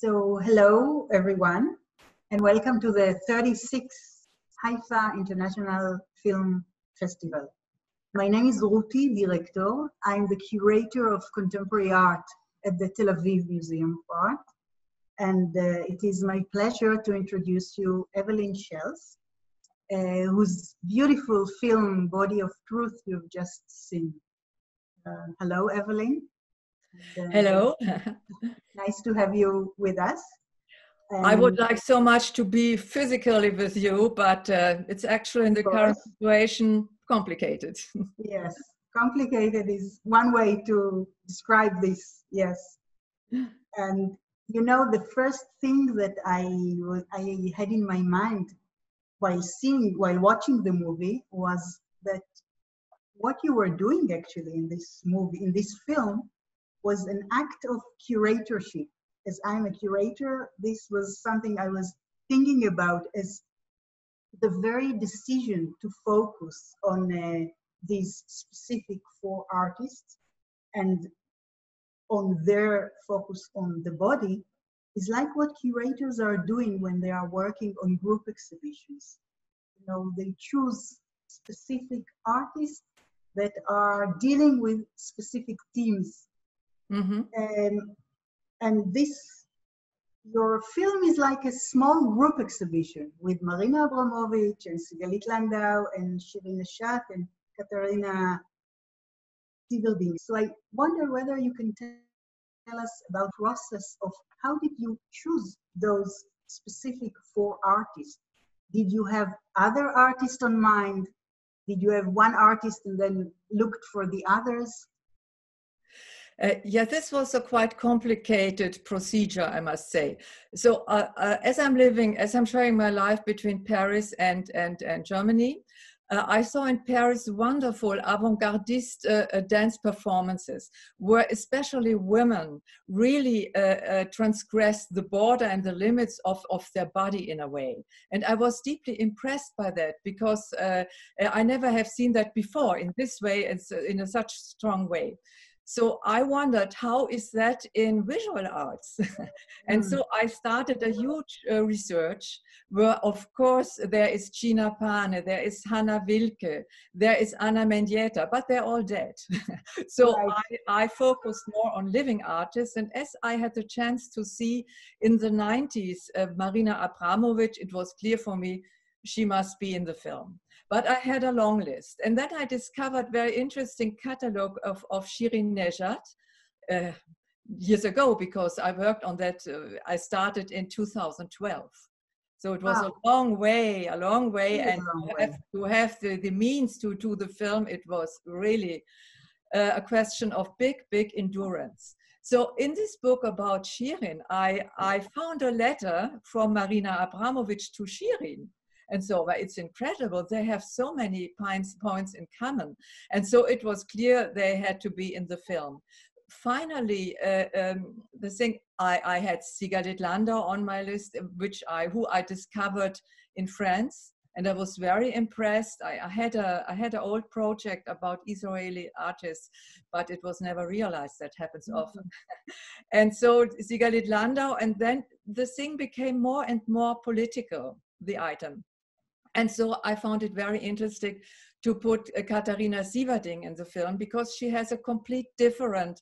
So hello everyone and welcome to the 36th Haifa International Film Festival. My name is Ruti, Director. I'm the curator of contemporary art at the Tel Aviv Museum of Art. And it is my pleasure to introduce you Evelyn Shells, whose beautiful film Body of Truth you've just seen. Hello, Evelyn. Hello. Nice to have you with us. I would like so much to be physically with you, but it's actually in the current situation complicated. Yes, complicated is one way to describe this, yes. And you know, the first thing that I had in my mind while watching the movie was that what you were doing actually in this movie, in this film, was an act of curatorship. As I'm a curator, this was something I was thinking about as the very decision to focus on these specific four artists and on their focus on the body is like what curators are doing when they are working on group exhibitions. You know, they choose specific artists that are dealing with specific themes. Mm-hmm. And your film is like a small group exhibition with Marina Abramovich and Sigalit Landau and Shirin Eshat and Katarina Tiberding. So I wonder whether you can tell us about the process of how did you choose those specific four artists? Did you have other artists on mind? Did you have one artist and then looked for the others? Yeah, this was a quite complicated procedure, I must say. So as I'm sharing my life between Paris and Germany, I saw in Paris wonderful avant-gardist dance performances where especially women really transgressed the border and the limits of their body in a way. And I was deeply impressed by that because I never have seen that before in this way, in such strong way. So I wondered, how is that in visual arts? And so I started a huge research where, of course, there is Gina Pane, there is Hannah Wilke, there is Anna Mendieta, but they're all dead. So right. I focused more on living artists. And as I had the chance to see in the 90s, Marina Abramovich, it was clear for me she must be in the film. But I had a long list. And then I discovered very interesting catalog of Shirin Eshat years ago, because I worked on that. I started in 2012. So it was a long way. And to have the means to do the film, it was really a question of big endurance. So in this book about Shirin, I found a letter from Marina Abramovich to Shirin. And so it's incredible. They have so many points in common. And so it was clear they had to be in the film. Finally, the thing, I had Sigalit Landau on my list, who I discovered in France. And I was very impressed. I had an old project about Israeli artists, but it was never realized. That happens often. And so Sigalit Landau, and then the thing became more and more political, the item. And so I found it very interesting to put Katarina Sieverding in the film because she has a complete different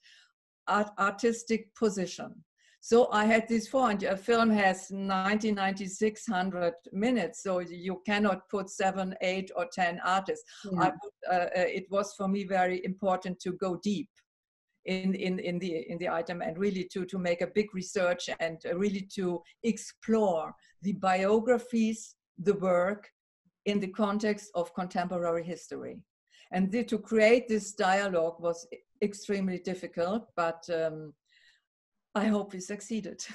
artistic position. So I had this four, and a film has 600 minutes, so you cannot put 7, 8, or 10 artists. Yeah. It was for me very important to go deep in the item and really to make a big research and really to explore the biographies, the work, in the context of contemporary history. And to create this dialogue was extremely difficult, but I hope we succeeded.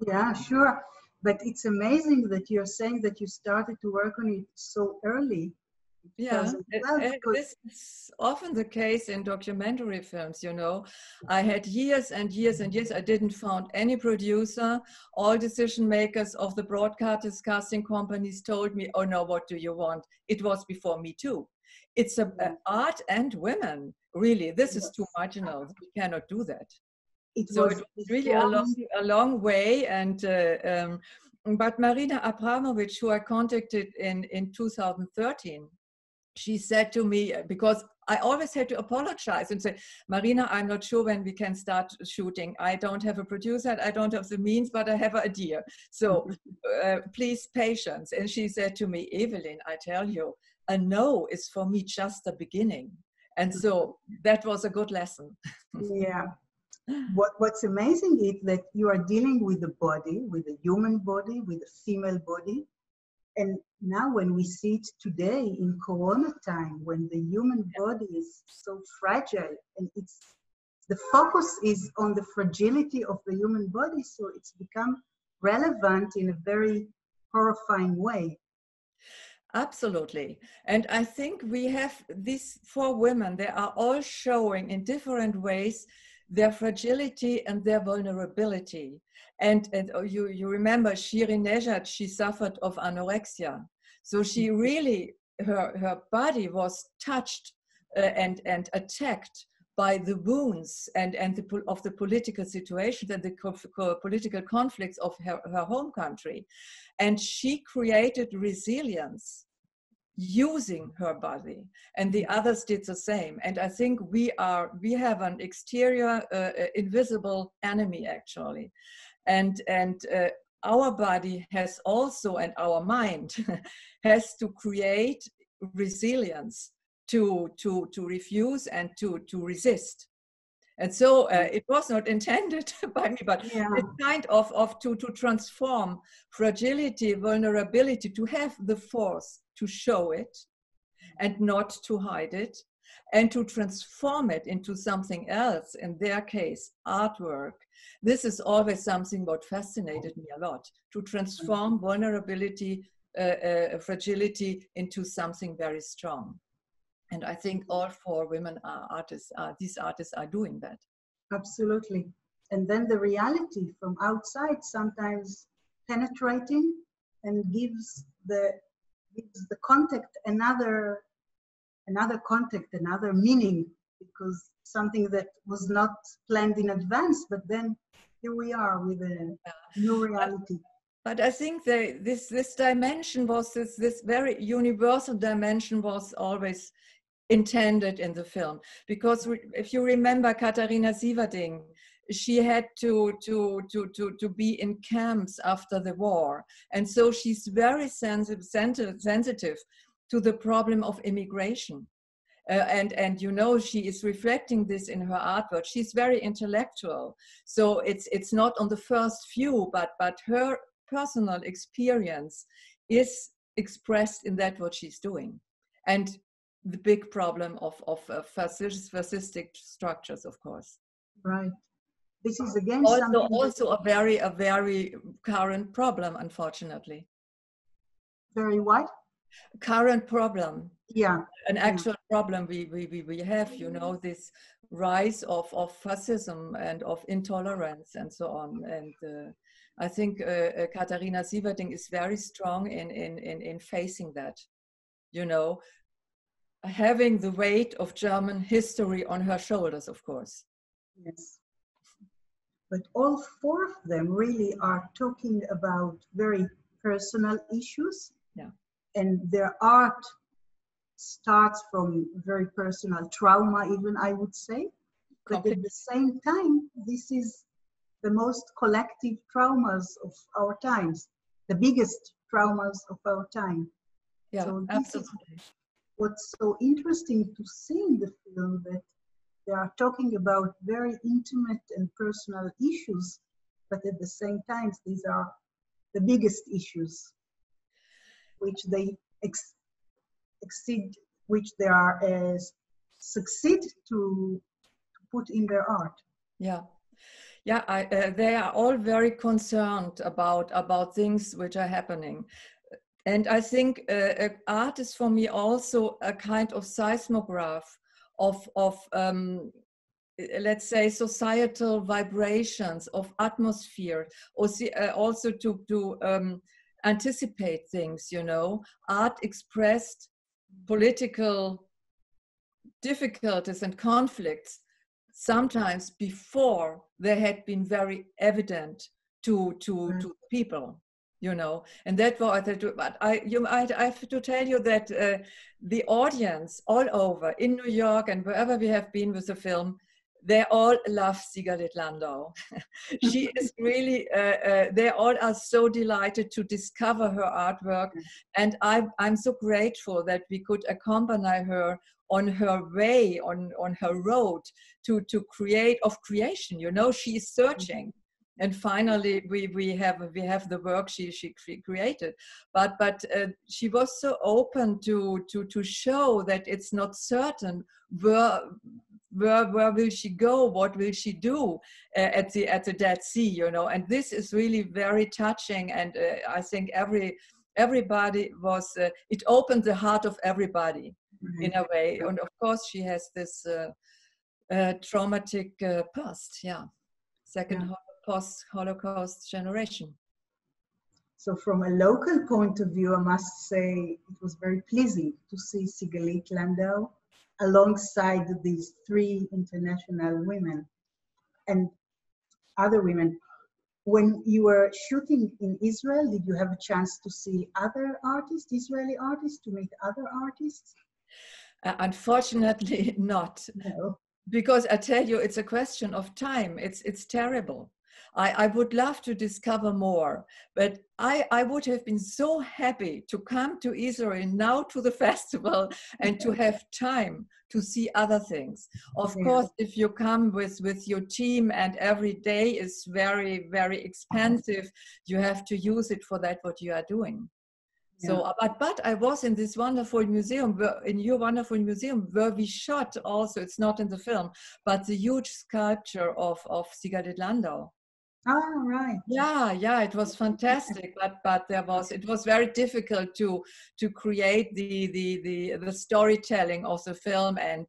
Yeah, sure. But it's amazing that you're saying that you started to work on it so early. Yeah, this is often the case in documentary films, you know. I had years and years and years. I didn't find any producer. All decision makers of the broadcast casting companies told me, oh no, what do you want? It was before me too. It's art and women, really. This is too marginal. We cannot do that. It So was it was really a long way. And but Marina Abramovic, who I contacted in 2013, she said to me, because I always had to apologize and say, Marina, I'm not sure when we can start shooting. I don't have a producer, I don't have the means, but I have an idea. So please, patience. And she said to me, Evelyn, I tell you, a no is for me just the beginning. And so that was a good lesson. Yeah. What's amazing is that you are dealing with the body, with the human body, with the female body. And now when we see it today in Corona time, when the human body is so fragile, and the focus is on the fragility of the human body, so it's become relevant in a very horrifying way. Absolutely. And I think we have these 4 women, they are all showing in different ways their fragility and their vulnerability. And you remember Shirin Nejad, she suffered of anorexia. So she really, her body was touched and attacked by the wounds and of the political situation and the political conflicts of her home country. And she created resilience using her body, and the others did the same. And I think we have an exterior invisible enemy actually, and our body has also, and our mind has to create resilience to refuse and to resist. And so it was not intended by me, but it's kind of to transform fragility, vulnerability, to have the force to show it and not to hide it, and to transform it into something else, in their case, artwork. This is always something what fascinated me a lot, to transform vulnerability, fragility into something very strong. And I think all 4 women are artists. These artists are doing that. Absolutely. And then the reality from outside sometimes penetrating and gives the contact another contact, another meaning, because something that was not planned in advance, but then here we are with a new reality. But I think this dimension was this very universal dimension was always intended in the film, because if you remember Katharina Sieverding, she had to be in camps after the war, and so she's very sensitive to the problem of immigration, and you know, she is reflecting this in her artwork. She's very intellectual, so it's not on the first view, but her personal experience is expressed in that what she's doing. And the big problem of fascistic structures, of course. Right. This is again also a very current problem, unfortunately. Very what? Current problem. Yeah. An actual problem we have, you know, this rise of fascism and of intolerance and so on. And I think Katharina Sieverding is very strong in facing that, you know, having the weight of German history on her shoulders, of course. Yes. But all 4 of them really are talking about very personal issues. Yeah. And their art starts from very personal trauma, even, I would say. But at the same time, this is the most collective traumas of our times, the biggest traumas of our time. Yeah, so absolutely. What's so interesting to see in the film, that they are talking about very intimate and personal issues, but at the same time, these are the biggest issues, which they succeed to put in their art. Yeah. Yeah, they are all very concerned about things which are happening. And I think art is for me also a kind of seismograph of let's say, societal vibrations, of atmosphere, also to anticipate things, you know. Art expressed political difficulties and conflicts sometimes before they had been very evident to people, you know. And that was, but I have to tell you that the audience all over in New York and wherever we have been with the film, they all love Sigalit Landau. She is really, they all are so delighted to discover her artwork. And I'm so grateful that we could accompany her on her way, on her road to creation. You know, she is searching. And finally, we have the work she created, but she was so open to show that it's not certain where will she go, what will she do at the Dead Sea, you know. And this is really very touching, and I think everybody was, it opened the heart of everybody in a way. And of course she has this traumatic past, second post-Holocaust generation. So from a local point of view, I must say it was very pleasing to see Sigalit Landau alongside these three international women and other women. When you were shooting in Israel, did you have a chance to see other artists, Israeli artists, to meet other artists? Unfortunately not. No. Because I tell you, it's a question of time. It's terrible. I would love to discover more, but I would have been so happy to come to Israel now to the festival and to have time to see other things. Of course, if you come with your team and every day is very, very expensive, you have to use it for that what you are doing. So, but I was in this wonderful museum, in your wonderful museum, where we shot also, it's not in the film, but the huge sculpture of Sigalit Landau. Oh, right. Yeah, it was fantastic, but it was very difficult to create the storytelling of the film, and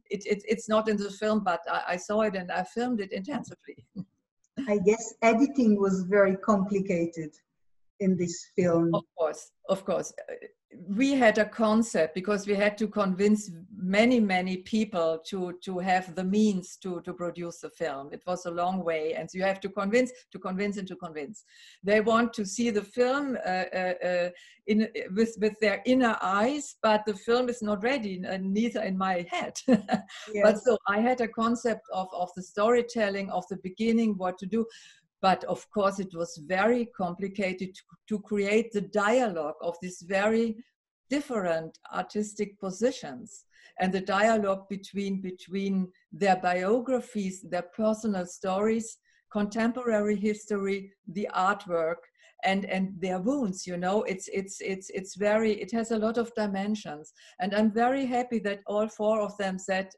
it's not in the film, but I saw it and I filmed it intensively. I guess editing was very complicated in this film. Of course. We had a concept because we had to convince many people to have the means to produce the film. It was a long way, and so you have to convince. They want to see the film with their inner eyes, but the film is not ready, neither in my head. But so I had a concept of the storytelling, of the beginning, what to do. But of course, it was very complicated to create the dialogue of these very different artistic positions and the dialogue between their biographies, their personal stories, contemporary history, the artwork, and their wounds. You know, it has a lot of dimensions. And I'm very happy that all four of them said,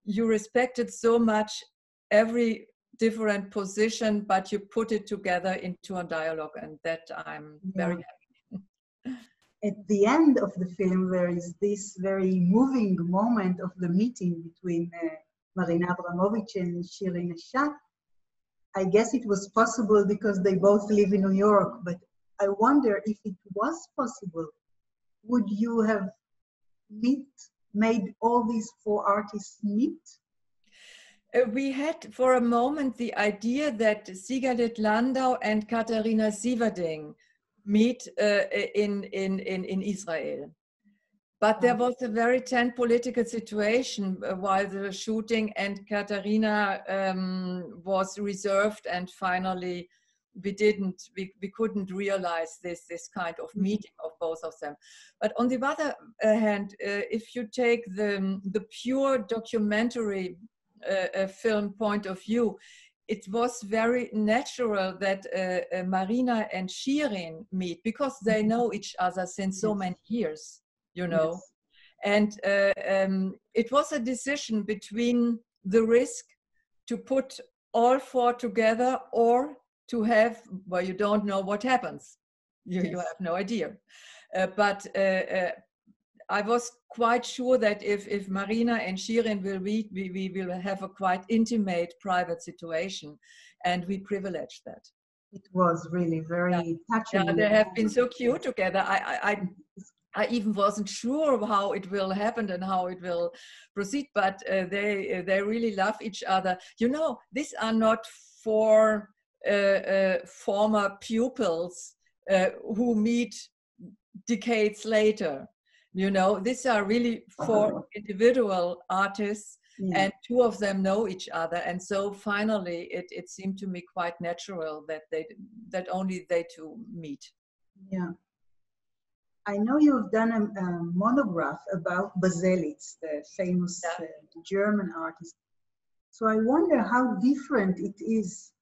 you respected so much every different position, but you put it together into a dialogue, and that I'm very happy. At the end of the film, there is this very moving moment of the meeting between Marina Abramovich and Shirin Eshat. I guess it was possible because they both live in New York, but I wonder if it was possible, would you have made all these four artists meet? We had for a moment the idea that Sigalit Landau and Katharina Sieverding meet in Israel. But there was a very tense political situation while the shooting, and Katharina was reserved, and finally we couldn't realize this kind of meeting of both of them. But on the other hand, if you take the pure documentary film point of view, it was very natural that Marina and Shirin meet because they know each other since so many years, you know. And it was a decision between the risk to put all four together or to have, well, you don't know what happens. You have no idea. But I was quite sure that if Marina and Shirin will meet, we will have a quite intimate, private situation, and we privileged that. It was really very touching. Yeah, they have been so cute together. I even wasn't sure how it will happen and how it will proceed, but they really love each other. You know, these are not four former pupils who meet decades later. You know, these are really four individual artists, and two of them know each other. And so finally, it seemed to me quite natural that only they two meet. Yeah. I know you've done a monograph about Baselitz, the famous German artist. So I wonder how different it is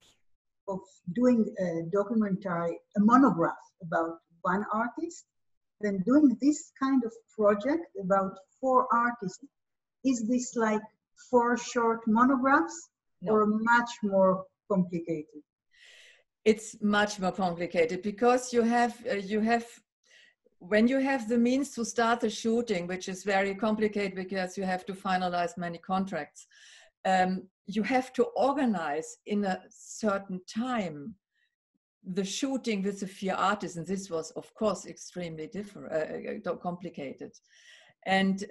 of doing a documentary, a monograph about one artist, than doing this kind of project about four artists. Is this like four short monographs or much more complicated? It's much more complicated because you have when you have the means to start the shooting, which is very complicated because you have to finalize many contracts, you have to organize in a certain time the shooting with the four artists, and this was of course extremely complicated. And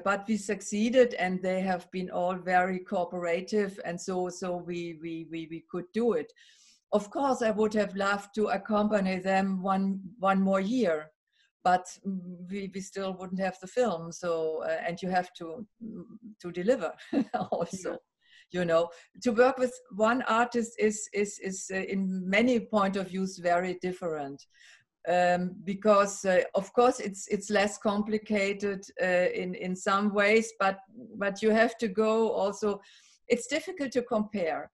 but we succeeded, and they have been all very cooperative, and so we could do it. Of course, I would have loved to accompany them one more year, but we still wouldn't have the film. So and you have to deliver also. You know, to work with one artist is in many point of views very different. Because of course it's less complicated in some ways, but you have to go also. It's difficult to compare.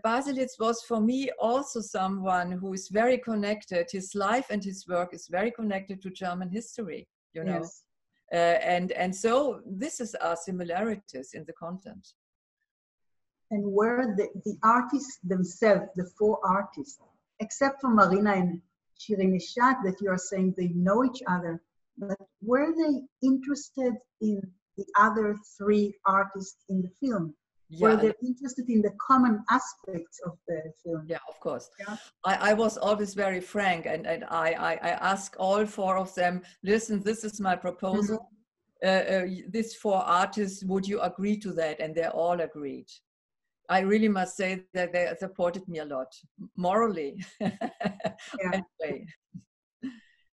Baselitz was for me also someone who is very connected. His life and his work is very connected to German history, you know. Yes. And so this is our similarities in the content. And were the artists themselves, the four artists, except for Marina and Shirin Eshat, that you are saying they know each other, but were they interested in the other three artists in the film? Yeah. Were they interested in the common aspects of the film? Yeah, of course. Yeah. I was always very frank, and I asked all four of them, listen, this is my proposal. These four artists, would you agree to that? And they all agreed. I really must say that they supported me a lot, morally. Anyway.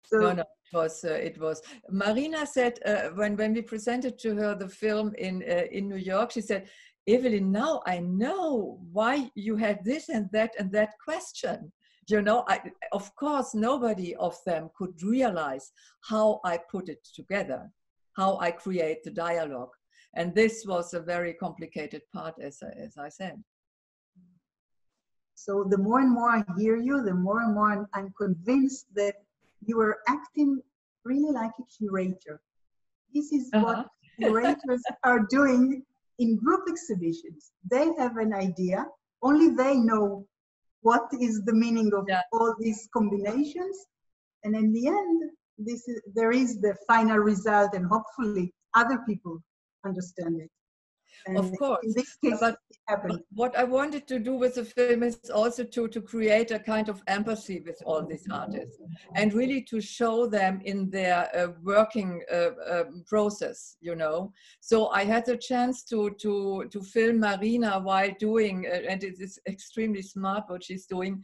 So, no, it was. Marina said, when we presented to her the film in New York, she said, Evelyn, now I know why you had this and that question. You know, of course, nobody of them could realize how I put it together, how I create the dialogue. And this was a very complicated part, as I said. So the more and more I hear you, the more and more I'm convinced that you are acting really like a curator. This is what curators are doing in group exhibitions. They have an idea, only they know what is the meaning of all these combinations. And in the end, there is the final result, and hopefully other people understand it. And of course, in this case, but what I wanted to do with the film is also to create a kind of empathy with all these artists, and really to show them in their working process, you know. So I had the chance to film Marina while doing, and it is extremely smart what she's doing.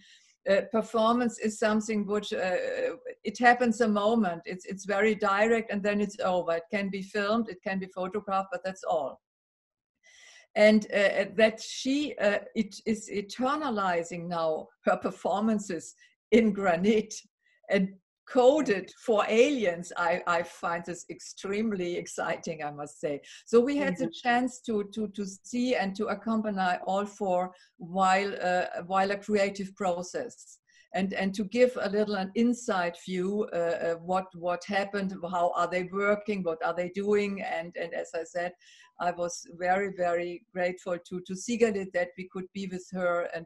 Performance is something which it happens a moment. It's very direct, and then it's over. It can be filmed, it can be photographed, but that's all. And that she it is eternalizing now her performances in granite and coded for aliens. I find this extremely exciting, I must say. So we had the chance to see and to accompany all four while a creative process. And to give a little an inside view, what happened, how are they working, what are they doing, and as I said, I was very, very grateful to Sigalit that we could be with her and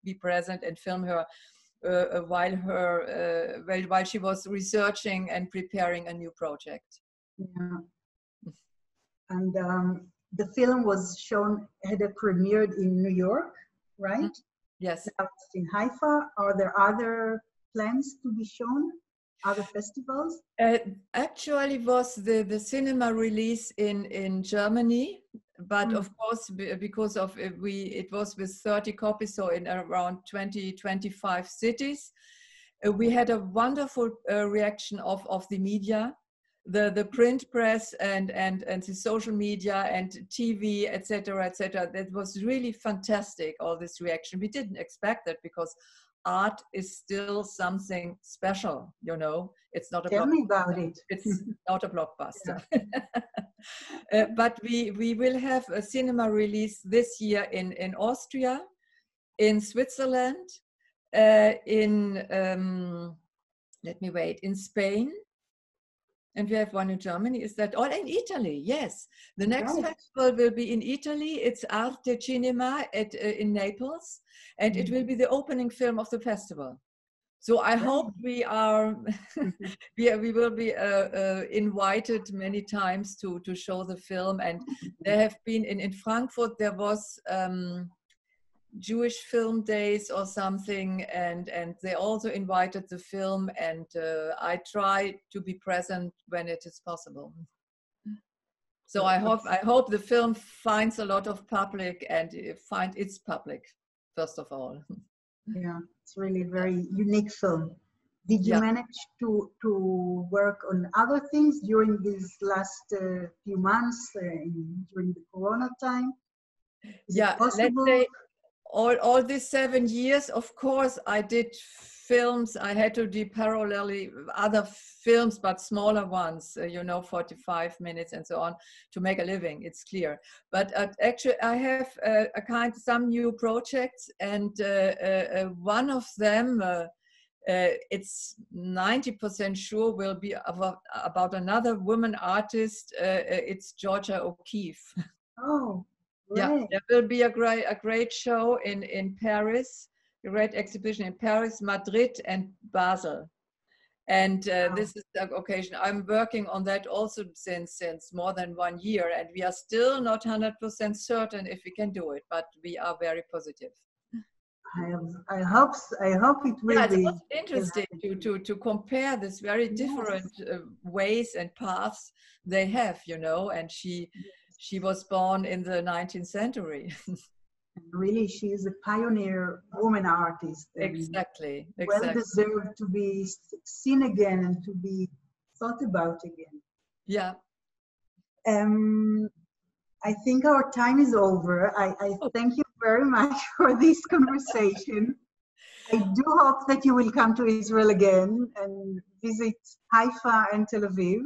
be present and film her while she was researching and preparing a new project. Yeah. And the film was shown, had a premiered in New York, right? Yes. Now it's in Haifa. Are there other plans to be shown? other festivals? Actually, was the cinema release in Germany, but of course, because of it was with 30 copies, so in around 20-25 cities. We had a wonderful reaction of the media, the print press and the social media and TV, etc., etc. That was really fantastic, all this reaction. We didn't expect that because art is still something special, you know. It's not a Tell me about it. It's not a blockbuster. But we will have a cinema release this year in Austria, in Switzerland, in in Spain, and we have one in Germany. Is that all? In Italy? Yes, the next festival will be in Italy. It's Arte Cinema in Naples, and it will be the opening film of the festival. So I hope we are we will be invited many times to show the film. And there have been in Frankfurt, there was Jewish Film Days or something, and they also invited the film, and I try to be present when it is possible. So I hope the film finds a lot of public and find its public first of all. Yeah, it's really a very unique film. Did you manage to work on other things during these last few months during the Corona time? Is it possible? Let's say all these 7 years, of course, I did films. I had to do parallelly other films, but smaller ones, 45 minutes and so on, to make a living, it's clear. But actually, I have some new projects, and one of them, it's 90% sure will be about another woman artist. It's Georgia O'Keeffe. Oh. Yeah, there will be a great show in Paris, a great exhibition in Paris, Madrid, and Basel. And this is the occasion. I'm working on that also since more than 1 year, and we are still not 100% certain if we can do it, but we are very positive. I hope it will be. It's interesting to compare this very different ways and paths they have, and she was born in the 19th century. Really, she is a pioneer woman artist. Exactly. Well deserved to be seen again and to be thought about again. Yeah. I think our time is over. I thank you very much for this conversation. I do hope that you will come to Israel again and visit Haifa and Tel Aviv.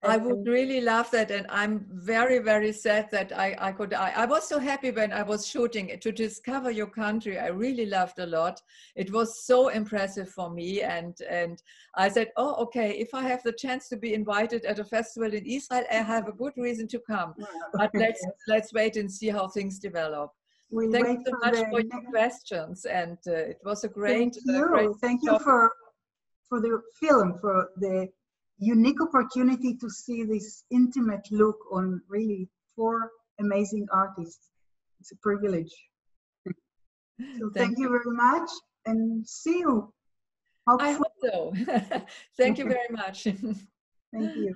I would really love that, and I'm very, very sad that I could. I was so happy when I was shooting to discover your country. I really loved a lot. It was so impressive for me, and I said, oh, okay, if I have the chance to be invited at a festival in Israel, I have a good reason to come. But let's wait and see how things develop. Thank you so much for your questions, and it was a great. Thank you for the film, for the unique opportunity to see this intimate look on really 4 amazing artists. It's a privilege. So thank you very much, and see you. I hope so. Thank you very much. Thank you.